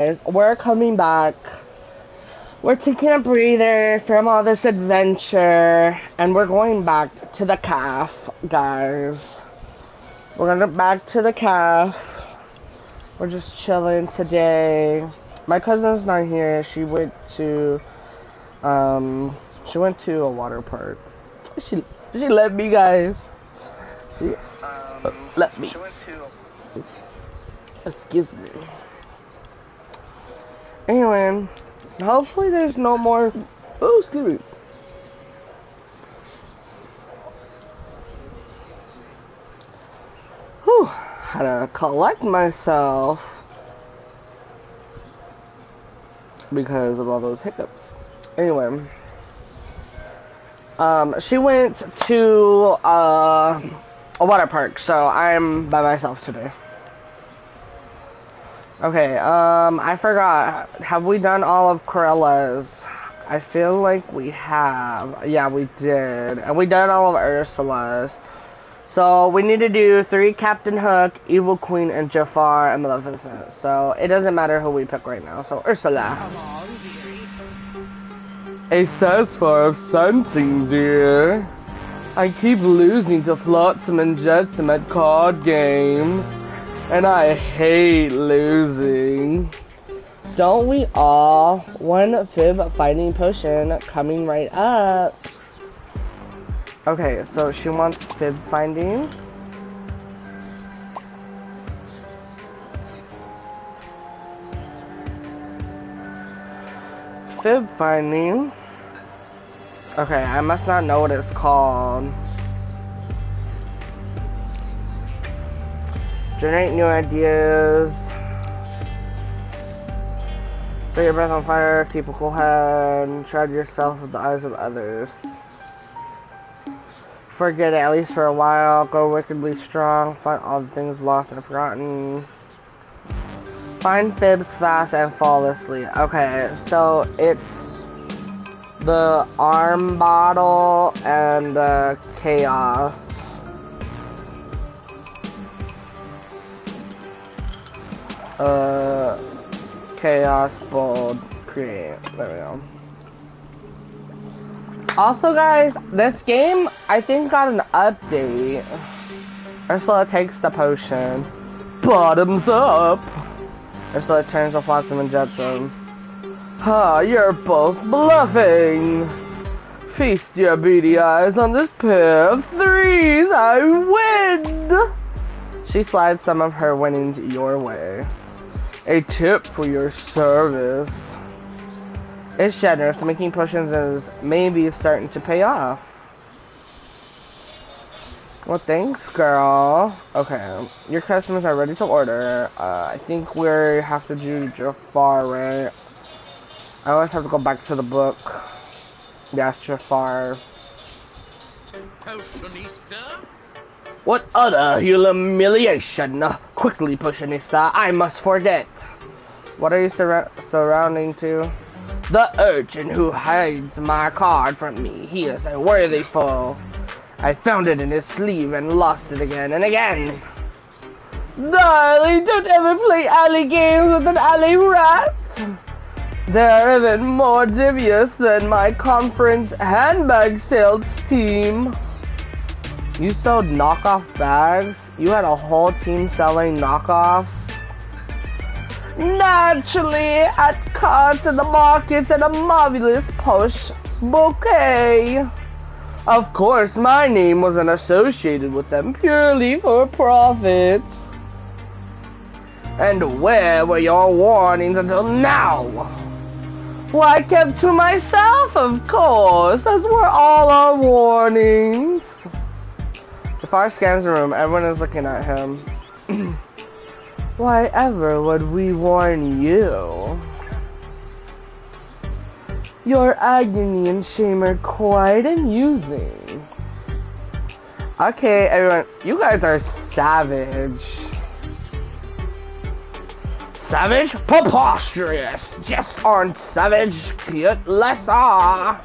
We're coming back. We're taking a breather from all this adventure, and we're going back to the calf, guys. We're going back to the calf. We're just chilling today. My cousin's not here. She went to a water park. She let me, guys. She let me. Excuse me. Anyway, hopefully there's no more. Oh, excuse me. Whew, had to collect myself because of all those hiccups. Anyway, she went to a water park, so I'm by myself today. Okay, I forgot. Have we done all of Corella's? I feel like we have. Yeah, we did. And we done all of Ursula's. So, we need to do 3 Captain Hook, Evil Queen, and Jafar, and Maleficent. So, it doesn't matter who we pick right now. So, Ursula. Come on, dearie. A satisfier of sensing, dear. I keep losing to Flotsam and Jetsam at card games. And I hate losing. Don't we all? 1 fib fighting potion coming right up. Okay, so she wants fib finding. Fib finding. Okay, I must not know what it's called. Generate new ideas. Set your breath on fire. Keep a cool head. Shroud yourself with the eyes of others. Forget it, at least for a while. Go wickedly strong. Find all the things lost and forgotten. Find fibs fast and flawlessly. Okay, so it's the arm bottle and the chaos. Chaos bold create. There we go. Also, guys, this game I think got an update. Ursula takes the potion. Bottoms up. Ursula turns to Flotsam and Jetsam. Ha, you're both bluffing. Feast your beady eyes on this pair of 3s. I win. She slides some of her winnings your way. A tip for your service. It's generous. Making potions is maybe starting to pay off. Well, thanks, girl. Okay, your customers are ready to order. I think we have to do Jafar, right? I always have to go back to the book. Yes, Jafar. Potionista? What other humiliation? Quickly, Potionista, I must forget. What are you surrounding to? The urchin who hides my card from me. He is a worthy foe. I found it in his sleeve and lost it again and again. Darling, don't ever play alley games with an alley rat. They're even more devious than my conference handbag sales team. You sold knockoff bags? You had a whole team selling knockoffs? Naturally, at carts in the markets and a marvelous posh bouquet. Of course, my name wasn't associated with them purely for profit. And where were your warnings until now? Well, I kept to myself, of course, as were all our warnings. Jafar scans the room. Everyone is looking at him. Why ever would we warn you? Your agony and shame are quite amusing. Okay, everyone, you guys are savage. Savage? Preposterous! Just aren't savage, cute lesser.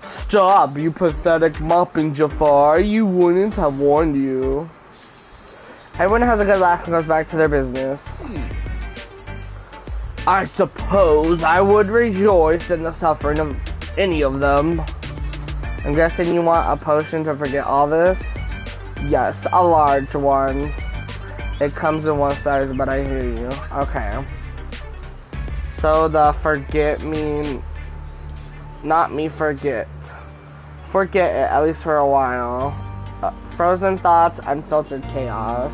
Stop, you pathetic mopping Jafar. You wouldn't have warned you. Everyone has a good laugh and goes back to their business. I suppose I would rejoice in the suffering of any of them. I'm guessing you want a potion to forget all this? Yes, a large one. It comes in one size, but I hear you. Okay. So the forget mean... Not me forget. Forget it, at least for a while. Frozen thoughts, unfiltered chaos.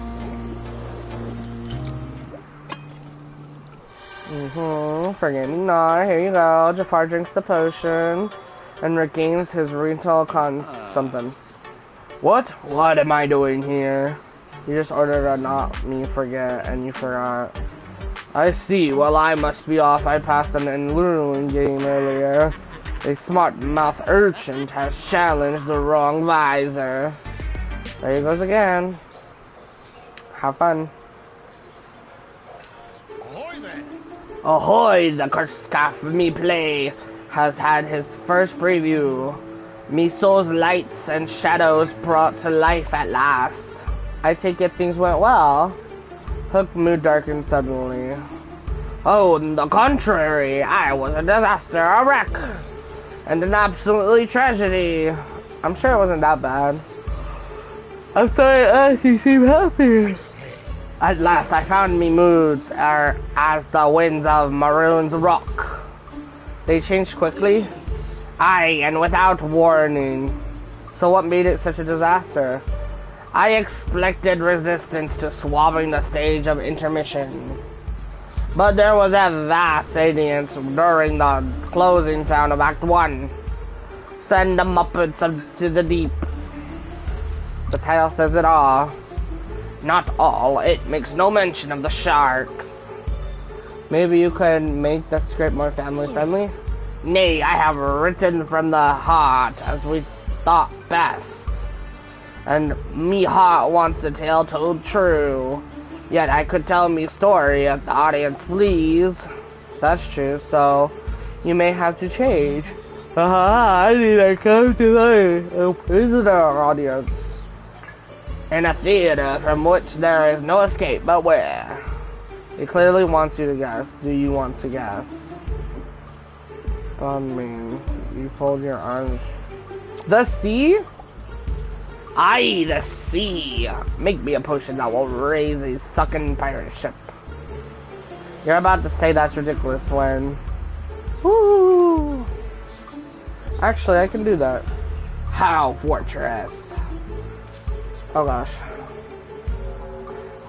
Forget me not. Here you go. Jafar drinks the potion and regains his retail something. What? What am I doing here? You just ordered a not me forget and you forgot. I see. Well, I must be off. I passed an enluring game earlier. A smart mouth urchin has challenged the wrong visor. There he goes again. Have fun. Ahoy there! Ahoy! The Kurskaff me play has had his first preview. Me soul's lights and shadows brought to life at last. I take it things went well. Hook's mood darkened suddenly. Oh, on the contrary, I was a disaster, a wreck, and an absolutely tragedy. I'm sure it wasn't that bad. I'm sorry, you seem happy. At last, I found me moods are as the winds of Maroon's rock. They changed quickly. Aye, and without warning. So what made it such a disaster? I expected resistance to swabbing the stage of intermission. But there was a vast audience during the closing sound of Act 1. Send the Muppets to the deep. The title says it all. Not all, it makes no mention of the sharks. Maybe you could make the script more family friendly? Nay, I have written from the heart as we thought best. And me heart wants the tale told true. Yet I could tell me story if the audience please. That's true, so you may have to change. I need to come to a prisoner audience. In a theater from which there is no escape, but where? It clearly wants you to guess. Do you want to guess? On me. You fold your arms. The sea? Aye, the sea. Make me a potion that will raise a sucking pirate ship. You're about to say that's ridiculous when... Woo! Actually, I can do that. How, Fortress? Oh gosh.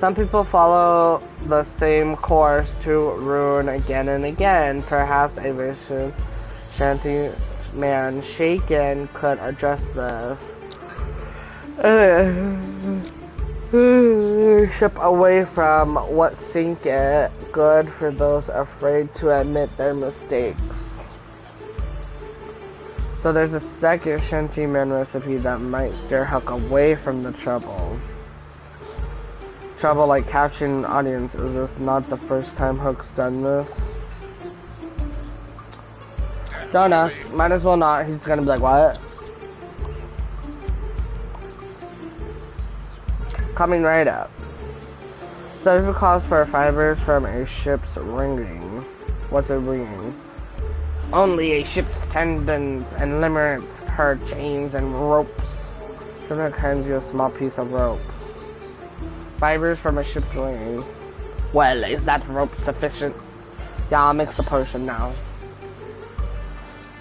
Some people follow the same course to ruin again and again. Perhaps a vicious shanty man shaken could address this. Ship away from what sink it. Good for those afraid to admit their mistakes. So there's a second shantyman recipe that might steer Huck away from the trouble. Trouble like capturing an audience. Is this not the first time Hook's done this? Don't ask. Might as well not. He's gonna be like, what? Coming right up. Survival calls for fibers from a ship's rigging. What's a rigging? Only a ship's tendons and limerence, her chains and ropes. Shipwreck hands you a small piece of rope. Fibers from a ship's rigging. Well, is that rope sufficient? Yeah, I'll mix the potion now.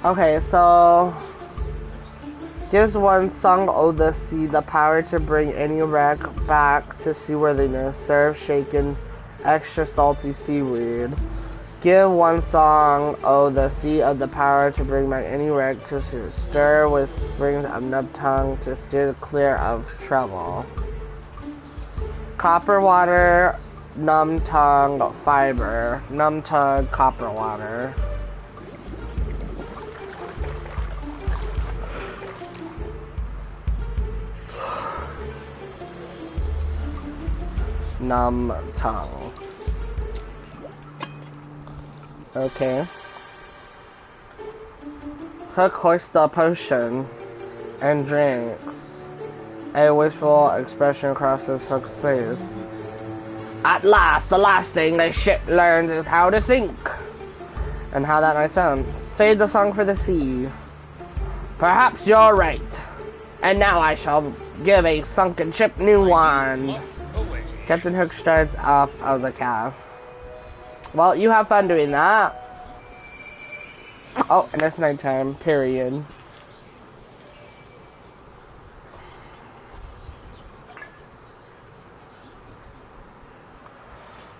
Okay, so... Gives one sung o' the sea the power to bring any wreck back to seaworthiness. Serve shaken, extra salty seaweed. Give one song o' the sea of the power to bring back any wreck to stir with springs of nub tongue to steer clear of trouble. Copper water, numb tongue, fiber. Numb tongue, copper water. Numb tongue. Okay. Hook hoists the potion and drinks. A wistful expression crosses Hook's face. At last, the last thing the ship learns is how to sink. And how that might sound. Save the song for the sea. Perhaps you're right. And now I shall give a sunken ship new wine. Captain Hook starts off of the calf. Well, you have fun doing that. Oh, and it's nighttime, period.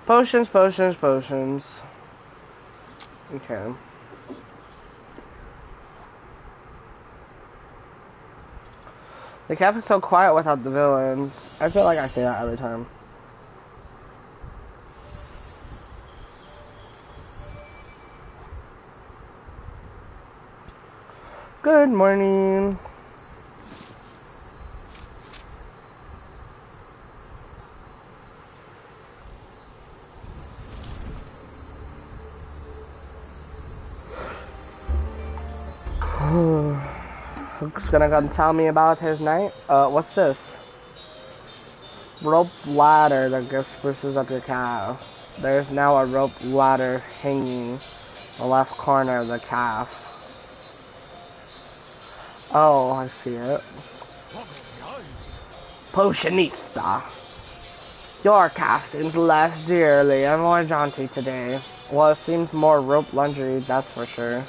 Potions, potions, potions. Okay. The cap is so quiet without the villains. I feel like I say that every time. Good morning. Hook's gonna come tell me about his night. What's this? Rope ladder that gives spruces up your calf. There's now a rope ladder hanging in the left corner of the calf. Oh, I see it. Potionista. Your calf seems less dearly and more jaunty today. Well, it seems more rope lungery, that's for sure.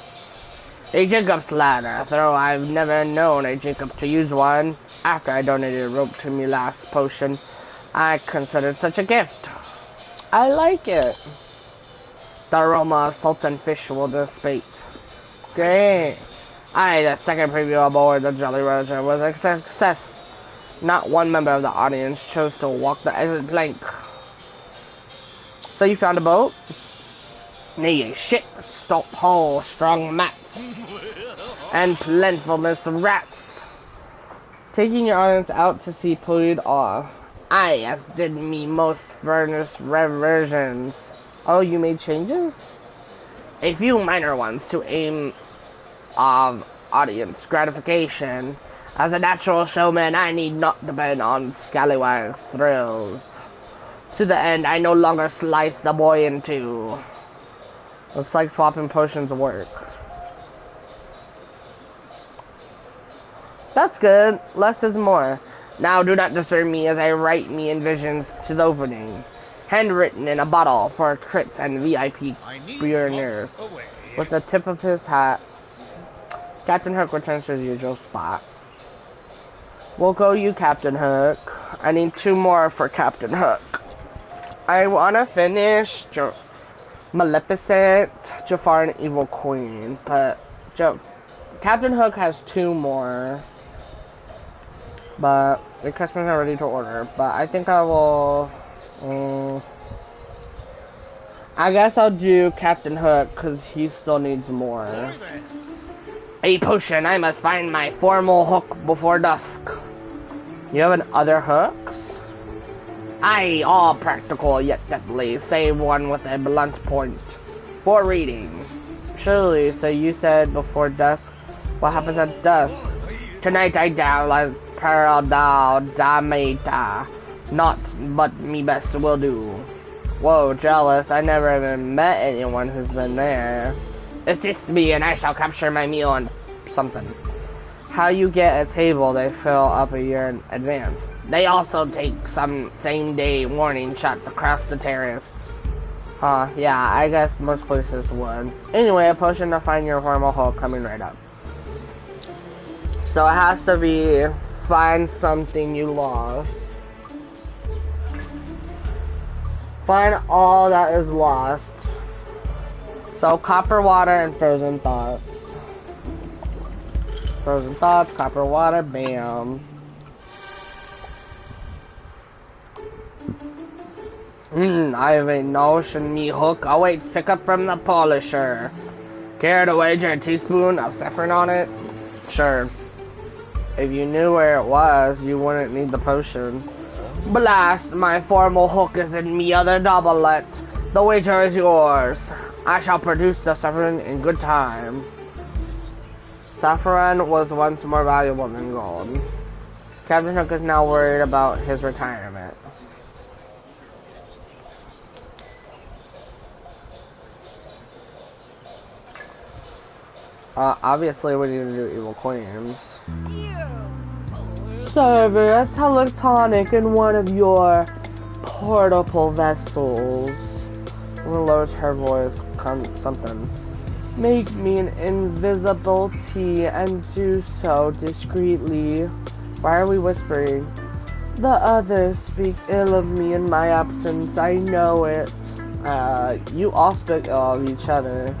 A Jacob's ladder, though I've never known a Jacob to use one. After I donated a rope to me last potion, I considered such a gift. I like it. The aroma of salted fish will dissipate. Great. The second preview aboard the Jolly Roger was a success. Not one member of the audience chose to walk the exit plank. So you found a boat? Nay, a ship, stout hull, strong mats, and plentifulness of rats. Taking your audience out to sea polluted awe. As did me most furnace reversions. Oh, you made changes? A few minor ones to aim of audience gratification. As a natural showman, I need not depend on scallywags thrills. To the end, I no longer slice the boy in two. Looks like swapping potions work. That's good. Less is more. Now do not disturb me as I write me in visions to the opening. Handwritten in a bottle for crits and VIP burners. With the tip of his hat, Captain Hook returns to his usual spot. We'll go you, Captain Hook. I need 2 more for Captain Hook. I wanna finish Maleficent, Jafar, and Evil Queen, but Captain Hook has 2 more. But the customers are ready to order. But I think I will. I guess I'll do Captain Hook because he still needs more. A potion. I must find my formal hook before dusk. You have an other hooks? Aye, all practical yet deadly, save one with a blunt point. For reading. Surely, so you said before dusk. What happens at dusk? Tonight I dial as Paradal Dameta. Not but me best will do. Whoa, jealous. I never even met anyone who's been there. Assist me and I shall capture my meal and something. How you get a table they fill up a year in advance. They also take some same-day warning shots across the terrace. Huh, yeah, I guess most places would. Anyway, a potion to find your formal hole coming right up. So it has to be find something you lost. Find all that is lost. So copper water and frozen thoughts. Frozen thoughts, copper water, bam. I have a notion me hook awaits pickup from the polisher. Care to wager a teaspoon of saffron on it? Sure. If you knew where it was, you wouldn't need the potion. Blast, my formal hook is in me other doublet. The wager is yours. I shall produce the saffron in good time. Saffron was once more valuable than gold. Captain Hook is now worried about his retirement. Obviously we need to do evil coins. Server, telectonic in one of your portable vessels. Lowers her voice, something. Make me an invisible tea and do so discreetly. Why are we whispering? The others speak ill of me in my absence, I know it. You all speak ill of each other.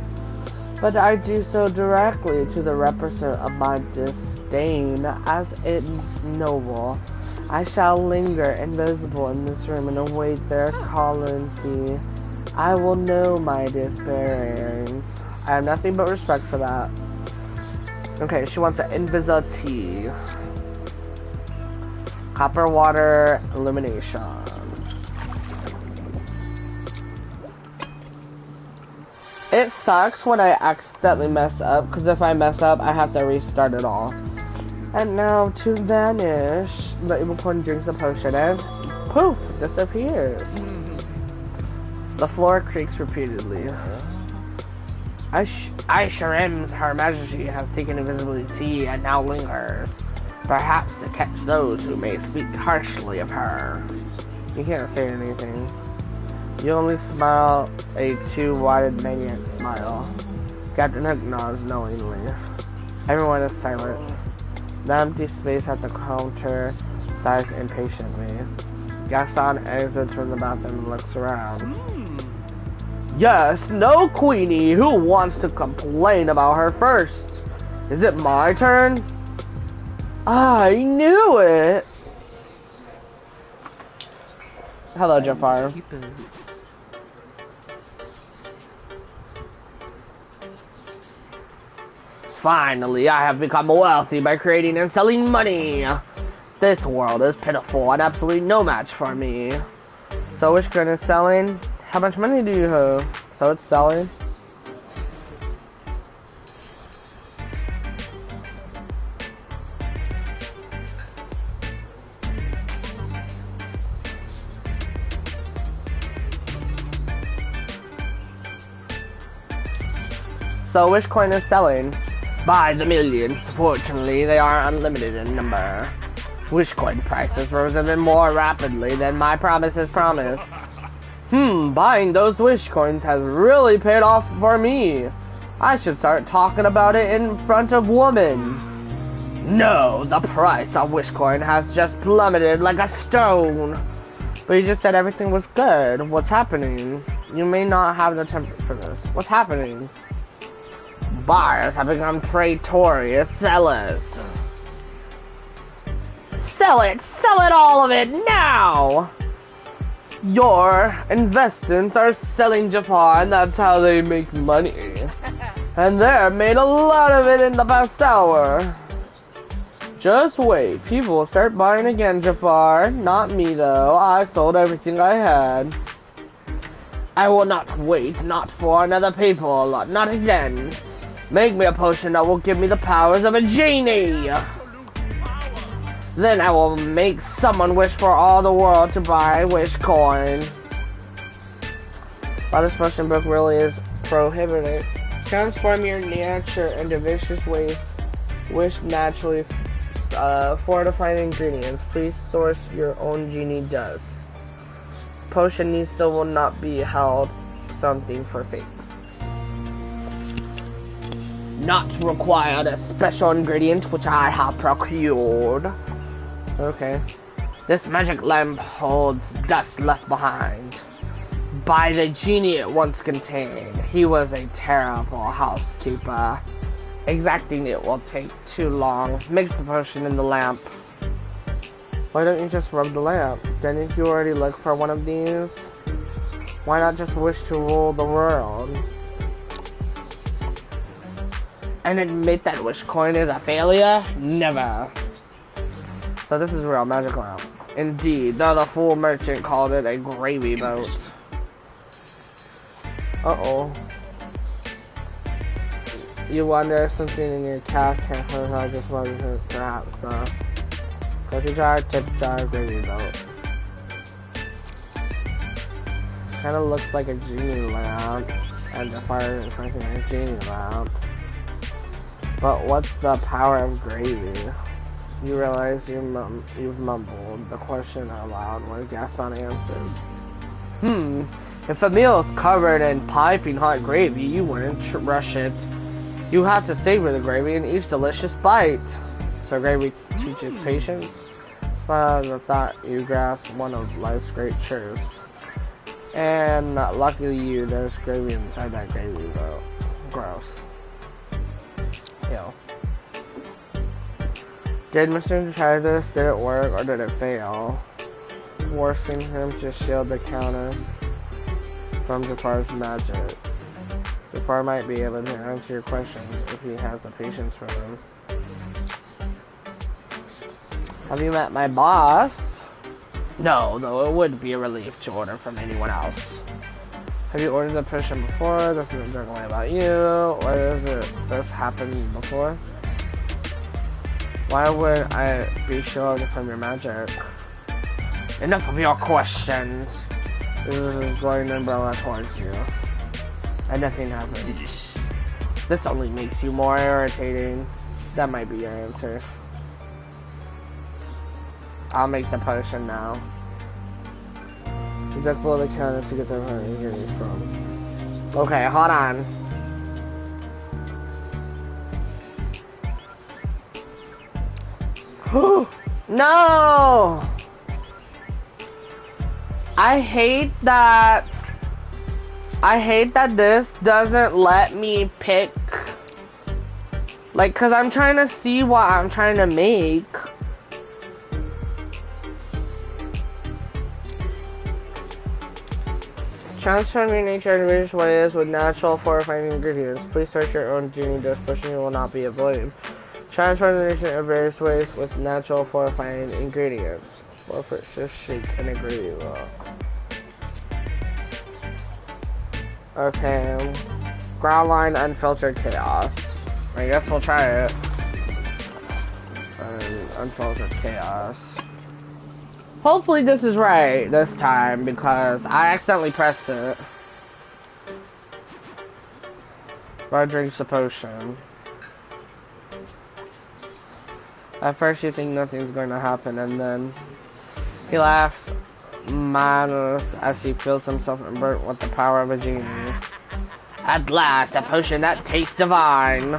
But I do so directly to the represent of my disdain, as it is noble. I shall linger invisible in this room and await their calamity. I will know my despairs. I have nothing but respect for that. Okay, she wants an invisibility. Copper water illumination. It sucks when I accidentally mess up, because if I mess up, I have to restart it all. And now to vanish. The evil coin drinks the potion and poof, disappears. The floor creaks repeatedly. Sharims, Her Majesty has taken invisibility and now lingers. Perhaps to catch those who may speak harshly of her. You can't say anything. You only smile a two-wide maniac smile. Captain Hook nods knowingly. Everyone is silent. The empty space at the counter sighs impatiently. Gaston exits from the bathroom and looks around. Yes, no Queenie. Who wants to complain about her first? Is it my turn? I knew it! Hello, Jafar. Finally, I have become wealthy by creating and selling money. This world is pitiful and absolutely no match for me. So which coin is selling? How much money do you have? So it's selling. So which coin is selling? By the millions. Fortunately, they are unlimited in number. Wish coin prices rose even more rapidly than my promises promised. Buying those wish coins has really paid off for me. I should start talking about it in front of women. No, the price of wish coin has just plummeted like a stone. But you just said everything was good. What's happening? You may not have the temper for this. What's happening? Buyers have become traitorous sellers. Sell it all of it now! Your investments are selling Jafar, and that's how they make money. And they've made a lot of it in the past hour. Just wait, people will start buying again, Jafar. Not me though, I sold everything I had. I will not wait, not for another people, not again. Make me a potion that will give me the powers of a genie. Then I will make someone wish for all the world to buy wish coin. While this potion book really is prohibited, transform your nature into vicious ways. Wish naturally fortifying ingredients. Please source your own genie dust. Potion needs still will not be held something for fakes. Not required a special ingredient which I have procured. Okay. This magic lamp holds dust left behind by the genie it once contained. He was a terrible housekeeper. Exacting it will take too long. Mix the potion in the lamp. Why don't you just rub the lamp? Didn't you already look for one of these? Why not just wish to rule the world? And admit that wish coin is a failure? Never. So this is real magic lamp. Indeed, though the fool merchant called it a gravy boat. Uh-oh. You wonder if something in your calf can't hurt how just wasn't perhaps the cookie jar, tip jar, gravy boat. Kinda looks like a genie lamp. And the fire is like a genie lamp. But what's the power of gravy? You realize you've mumbled the question out loud when Gaston answers. If a meal is covered in piping hot gravy, you wouldn't rush it. You have to savor the gravy in each delicious bite. So gravy teaches patience? The thought you grasp one of life's great truths. And luckily you, there's gravy inside that gravy though. Gross. Ew. Did Mr. try this? Did it work or did it fail? Forcing him to shield the counter from Jafar's magic. Jafar might be able to answer your questions if he has the patience for them. Have you met my boss? No, though it would be a relief to order from anyone else. Have you ordered the potion before? This isn't generally about you. Why is this happened before? Why would I be shielded from your magic? Enough of your questions. This is blowing an umbrella towards you. And nothing happens. This only makes you more irritating. That might be your answer. I'll make the potion now. You just blow the counters to get the ingredients from. Okay, hold on. No! I hate that this doesn't let me pick. Like, cause I'm trying to see what I'm trying to make. Transform your nature in various ways with natural fortifying ingredients. Please search your own genie dish. Pushing will not be avoided. Transform the nature in various ways with natural fortifying ingredients. Forfeit, shift, shake, and agree. Okay. Ground line, unfiltered chaos. I guess we'll try it. Unfiltered chaos. Hopefully this is right this time because I accidentally pressed it. Bud drinks a potion. At first you think nothing's going to happen and then he laughs madness as he feels himself burnt with the power of a genie. At last, a potion that tastes divine.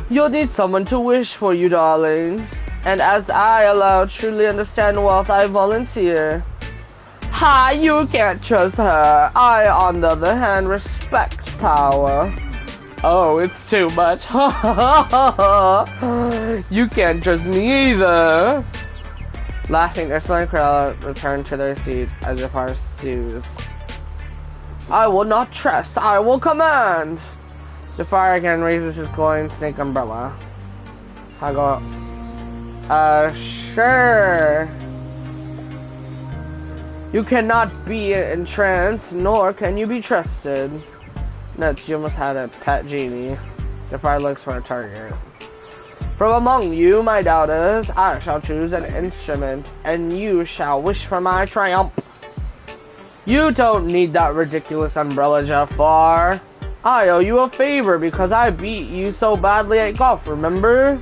You'll need someone to wish for you, darling. And as I alone truly understand wealth, I volunteer. Ha, you can't trust her. I, on the other hand, respect power. Oh, it's too much. You can't trust me either. Laughing, Ursula and Corella return to their seats as Jafar soothes. I will not trust, I will command. Jafar again raises his glowing snake umbrella. I go, sure. You cannot be entranced, nor can you be trusted. Nuts, you almost had a pet genie. Jafar looks for a target. From among you, my doubters, I shall choose an instrument, and you shall wish for my triumph. You don't need that ridiculous umbrella, Jafar. I owe you a favor because I beat you so badly at golf, remember?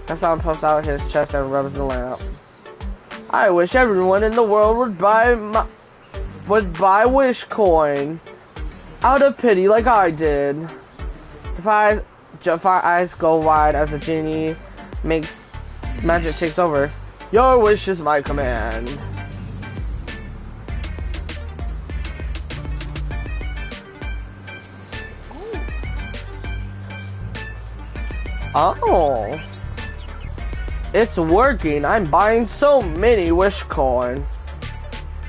Hassan puffs out his chest and rubs the lamp. I wish everyone in the world would buy wish coin. Out of pity like I did. Jafar's eyes go wide as the genie magic takes over. Your wish is my command. Oh. It's working. I'm buying so many wish coin.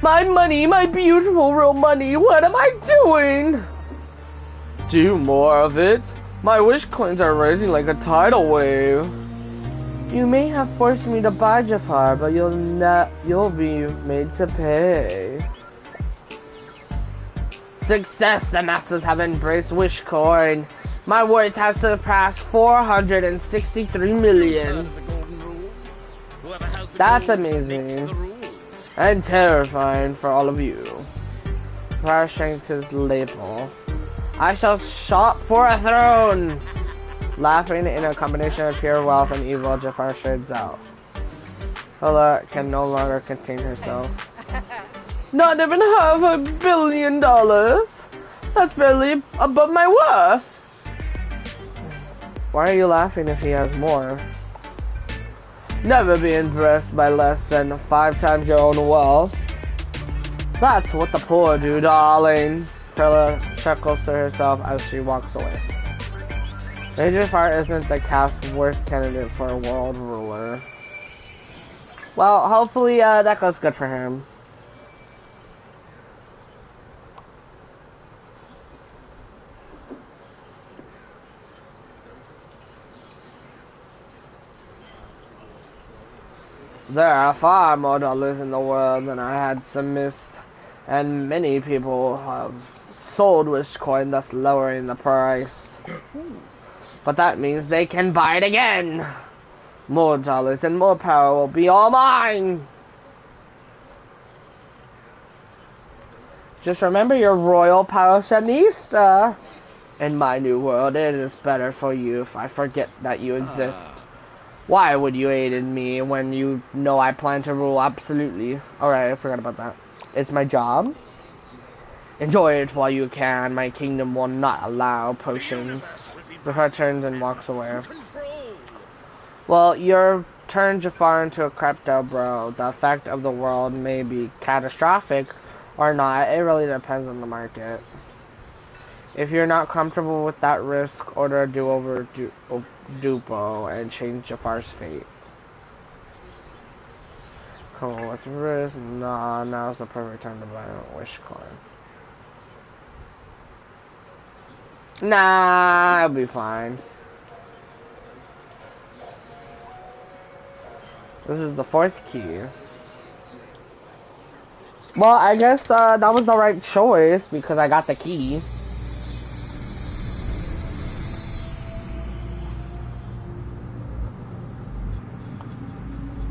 My money, my beautiful real money. What am I doing? Do more of it. My wish coins are rising like a tidal wave. You may have forced me to buy Jafar, but you'll be made to pay. Success! The masses have embraced wish coin. My worth has surpassed 463 million. That's amazing. And terrifying for all of you. Jafar shanked his label. I shall shop for a throne. Laughing in a combination of pure wealth and evil, Jafar shades out. Hela can no longer contain herself. Not even $500 million? That's barely above my worth. Why are you laughing if he has more? Never be impressed by less than 5 times your own wealth. That's what the poor do, darling. Perla chuckles to herself as she walks away. Major Fire isn't the cast's worst candidate for a world ruler. Well, hopefully that goes good for him. There are far more dollars in the world than I had some missed, and many people have sold Wishcoin, thus lowering the price. But that means they can buy it again. More dollars and more power will be all mine. Just remember your royal Parasionista. In my new world, it is better for you if I forget that you exist. Why would you aid in me when you know I plan to rule absolutely? Alright, I forgot about that. It's my job. Enjoy it while you can. My kingdom will not allow potions. Jafar turns and walks away. Well, your turn Jafar into a crypto bro. The effect of the world may be catastrophic or not. It really depends on the market. If you're not comfortable with that risk, order a do-over Dupo and change Jafar's fate. Cool, what's the risk? Nah, now's the perfect time to buy a wish coin. Nah, I'll be fine. This is the 4th key. Well, I guess that was the right choice because I got the key.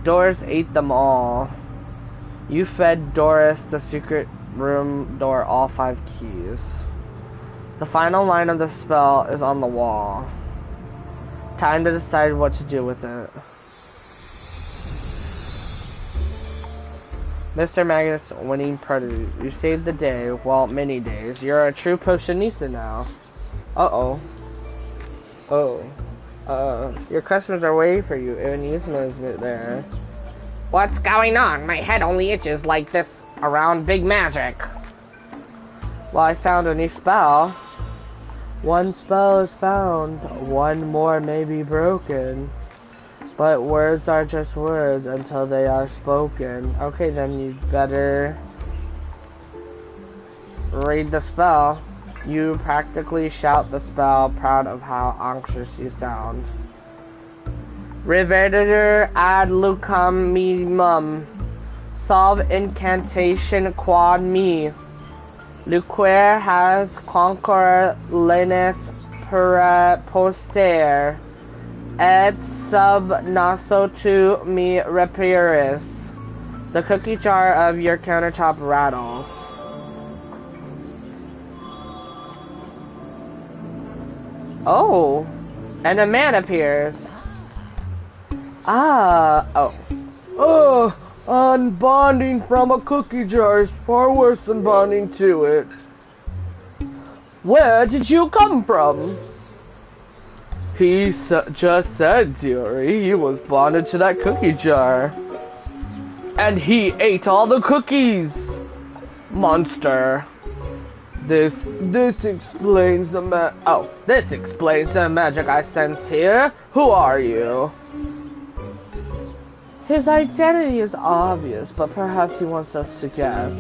Doris ate them all. You fed Doris the secret room door all 5 keys. The final line of the spell is on the wall. Time to decide what to do with it. Mr. Magnus winning Prelude. You saved the day, well, many days. You're a true potionista now. Uh-oh. Your customers are waiting for you. Evanisma is there. What's going on? My head only itches like this around big magic. Well, I found a new spell. One spell is found. One more may be broken. But words are just words until they are spoken. Okay, then you better read the spell. You practically shout the spell, proud of how anxious you sound. Reverter ad lucam mimum. Solve incantation quad me. Luquer has conquer lenis per poster. Et sub naso tu me reparis. The cookie jar of your countertop rattles. Oh, and a man appears. Unbonding from a cookie jar is far worse than bonding to it. Where did you come from? He just said, Yuri, he was bonded to that cookie jar. And he ate all the cookies! Monster. This explains the this explains the magic I sense here. Who are you? His identity is obvious, but perhaps he wants us to guess.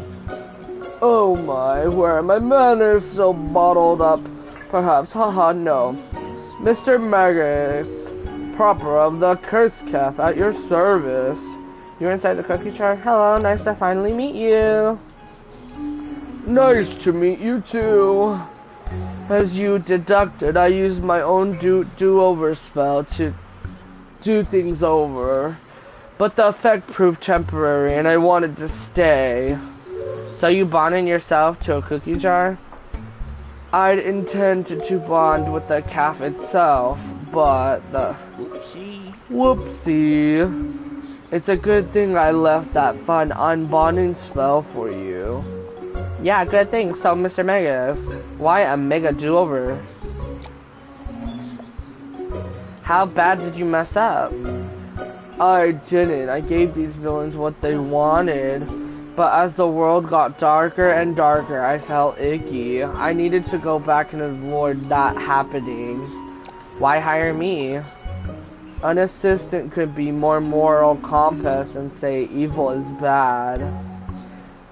Oh my, where are my manners so bottled up? Perhaps, haha, no. Mr. Magus, proper of the Curse Calf, at your service. You're inside the cookie jar? Hello, nice to finally meet you. Nice to meet you too. As you deducted, I used my own do-over spell to do things over. But the effect proved temporary and I wanted to stay. So you bonded yourself to a cookie jar? I'd intended to bond with the calf itself, but the whoopsie. It's a good thing I left that fun unbonding spell for you. Yeah, good thing. So, Mr. Megas, why a mega do-over? How bad did you mess up? I didn't. I gave these villains what they wanted. But as the world got darker and darker, I felt icky. I needed to go back and avoid that happening. Why hire me? An assistant could be more moral compass and say evil is bad.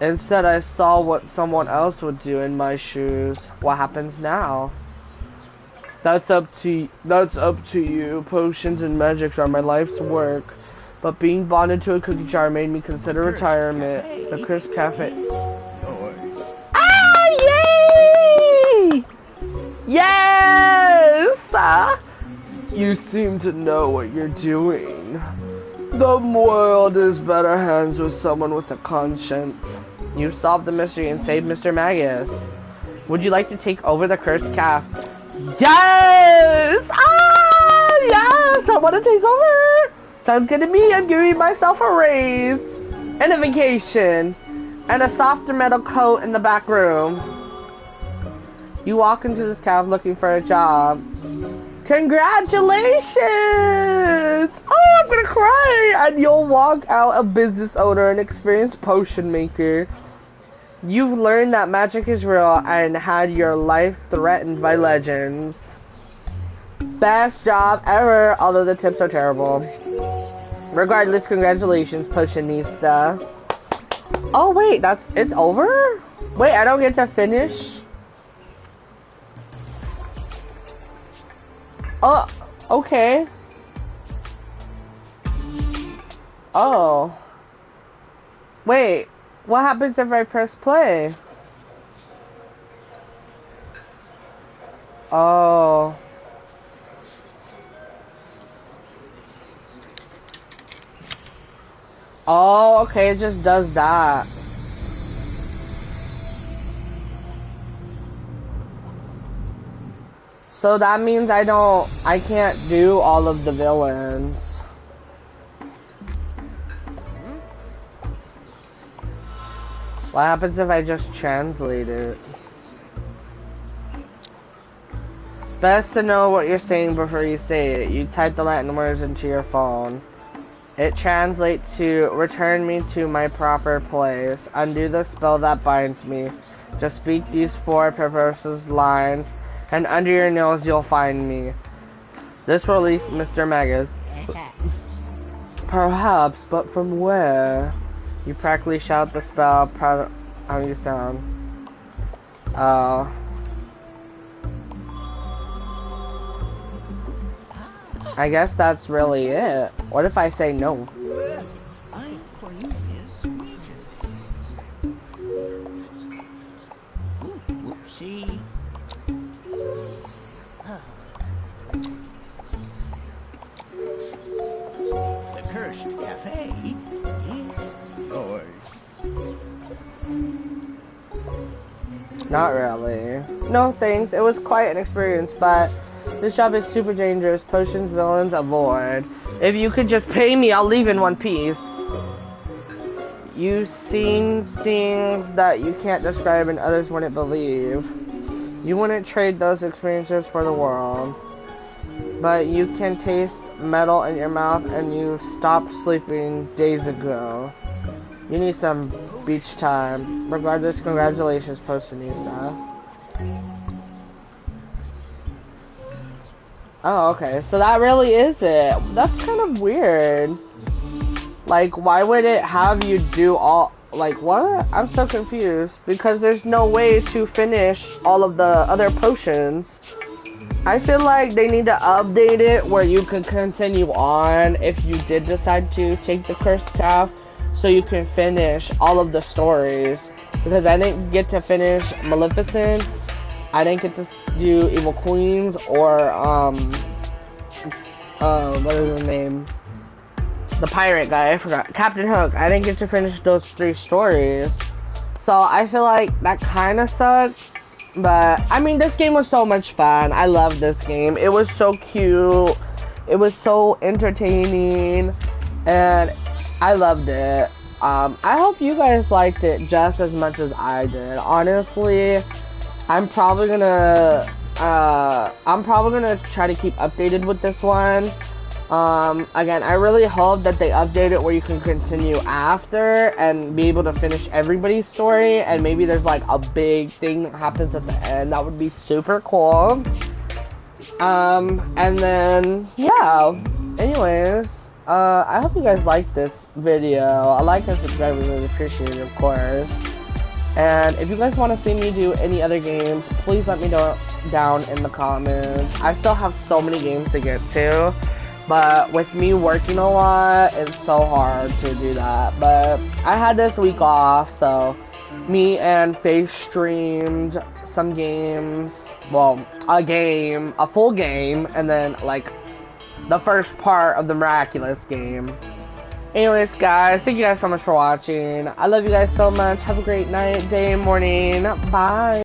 Instead, I saw what someone else would do in my shoes. What happens now? That's up to you. Potions and magic are my life's work. But being bonded to a cookie jar made me consider retirement. The Cursed Cafe. Ah, yay! Yes! You seem to know what you're doing. The world is better hands with someone with a conscience. You solved the mystery and saved Mr. Magus. Would you like to take over the Cursed Calf? Yes! Ah, yes! I want to take over! Sounds good to me. I'm giving myself a raise. And a vacation. And a softer metal coat in the back room. You walk into this calf looking for a job. Congratulations! Oh, I'm gonna cry! And you'll walk out a business owner, an experienced potion maker. You've learned that magic is real and had your life threatened by legends. Best job ever, although the tips are terrible. Regardless, congratulations, Potionista. Oh wait, it's over? Wait, I don't get to finish? Oh, okay. Oh. Wait, what happens if I press play? Oh. Oh, okay, it just does that. So that means I can't do all of the villains. What happens if I just translate it? Best to know what you're saying before you say it. You type the Latin words into your phone. It translates to, return me to my proper place. Undo the spell that binds me. Just speak these 4 perverse lines, and under your nails you'll find me. This will release Mr. Magus. Perhaps, but from where? You practically shout the spell, proud of how you sound. I guess that's really it. What if I say no? I'm Cornelius Regis. Whoopsie. The Cursed Cafe is yours. Not really. No thanks, it was quite an experience, but this job is super dangerous. Potions, villains, avoid. If you could just pay me, I'll leave in one piece. You've seen things that you can't describe and others wouldn't believe. You wouldn't trade those experiences for the world. But you can taste metal in your mouth and you stopped sleeping days ago. You need some beach time. Regardless, congratulations, Potionista. Oh, okay. So that really is it. That's kind of weird. Like, why would it have you do all... Like, what? I'm so confused. Because there's no way to finish all of the other potions. I feel like they need to update it where you can continue on if you did decide to take the Cursed Calf. So you can finish all of the stories. Because I didn't get to finish Maleficent's. I didn't get to do Evil Queens or, what is his name? The pirate guy, I forgot. Captain Hook. I didn't get to finish those 3 stories. So I feel like that kind of sucks. But I mean, this game was so much fun. I love this game. It was so cute. It was so entertaining, and I loved it. I hope you guys liked it just as much as I did. Honestly, I'm probably gonna try to keep updated with this one. Again, I really hope that they update it where you can continue after and be able to finish everybody's story, and maybe there's like a big thing that happens at the end. That would be super cool. And then, yeah, anyways, I hope you guys liked this video. A like and subscribe is really appreciated, of course. And if you guys want to see me do any other games, please let me know down in the comments. I still have so many games to get to, but with me working a lot, it's so hard to do that. But I had this week off, so me and Faith streamed some games. Well, a full game, and then like the first part of the miraculous game. Anyways, guys, thank you guys so much for watching. I love you guys so much. Have a great night, day, morning. Bye.